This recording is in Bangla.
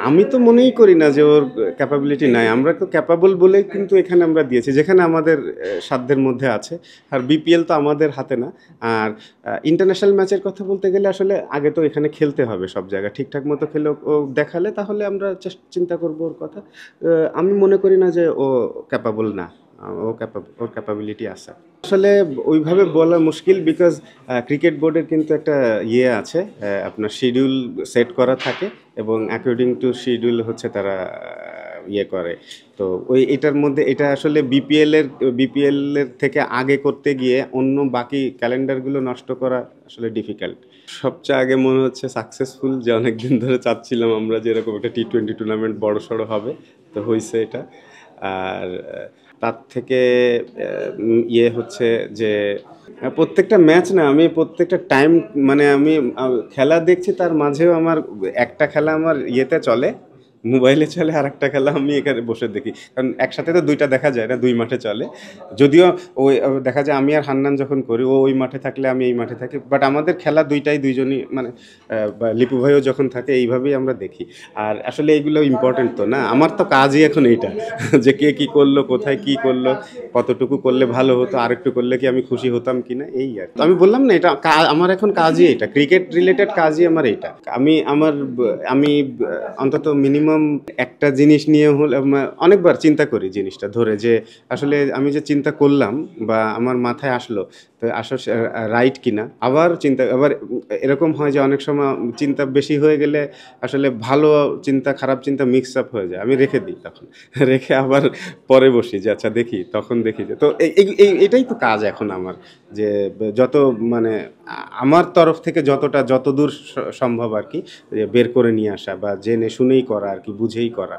আমি তো মনেই করি না যে ওর ক্যাপাবিলিটি নাই। আমরা তো ক্যাপাবল বলেই কিন্তু এখানে আমরা দিয়েছি। যেখানে আমাদের সাধ্যের মধ্যে আছে। আর বিপিএল তো আমাদের হাতে না। আর ইন্টারন্যাশনাল ম্যাচের কথা বলতে গেলে আসলে আগে তো এখানে খেলতে হবে সব জায়গায়। ঠিকঠাক মতো খেলে ও দেখালে তাহলে আমরা চিন্তা করব ওর কথা। আমি মনে করি না যে ও ক্যাপাবল না। ওর ক্যাপাবিলিটি আছে। আসলে ওইভাবে বলা মুশকিল বিকজ ক্রিকেট বোর্ডের কিন্তু একটা ইয়ে আছে, আপনার শিডিউল সেট করা থাকে এবং অ্যাকর্ডিং টু শিডিউল হচ্ছে তারা ইয়ে করে। তো এটার মধ্যে এটা আসলে বিপিএল এর থেকে আগে করতে গিয়ে অন্য বাকি ক্যালেন্ডারগুলো নষ্ট করা আসলে ডিফিকাল্ট। সবচেয়ে আগে মনে হচ্ছে সাকসেসফুল যে অনেকদিন ধরে চাচ্ছিলাম আমরা যে এরকম একটা টি-20 টুর্নামেন্ট বড় সড়ো হবে, তো হয়েছে এটা। আর তার থেকে ইয়ে হচ্ছে যে প্রত্যেকটা ম্যাচ না, আমি প্রত্যেকটা টাইম মানে আমি খেলা দেখছি, তার মাঝেও আমার একটা খেলা আমার ইয়েতে চলে, মোবাইলে চলে, আর একটা খেলা আমি এখানে বসে দেখি, কারণ একসাথে তো দুইটা দেখা যায় না, দুই মাঠে চলে। যদিও ওই দেখা যায় আমি আর হান্নান যখন করি, ও ওই মাঠে থাকলে আমি এই মাঠে থাকি, বাট আমাদের খেলা দুইটাই দুইজনই মানে বা লিপু ভাইও যখন থাকে এইভাবেই আমরা দেখি। আর আসলে এইগুলো ইম্পর্টেন্ট তো না, আমার তো কাজই এখন এইটা যে কে কি করলো, কোথায় কি করলো, কতটুকু করলে ভালো হতো, আরেকটু করলে কি আমি খুশি হতাম কিনা, এই আর তো। আমি বললাম না, এটা আমার এখন কাজই এটা, ক্রিকেট রিলেটেড কাজই আমার এইটা। আমি অন্তত মিনিমাম একটা জিনিস নিয়ে হলে অনেকবার চিন্তা করি জিনিসটা ধরে, যে আসলে আমি যে চিন্তা করলাম বা আমার মাথায় আসলো, তো আসলে রাইট কিনা। আবার এরকম হয় যে অনেক সময় চিন্তা বেশি হয়ে গেলে আসলে ভালো চিন্তা খারাপ চিন্তা মিক্স আপ হয়ে যায়, আমি রেখে দিই তখন রেখে আবার পরে বসি যে আচ্ছা দেখি, তখন দেখি যে তো এটাই তো কাজ এখন আমার, যে যত মানে আমার তরফ থেকে যতদূর সম্ভব আর কি, বের করে নিয়ে আসা বা জেনে শুনেই করা আর কি, বুঝেই করা।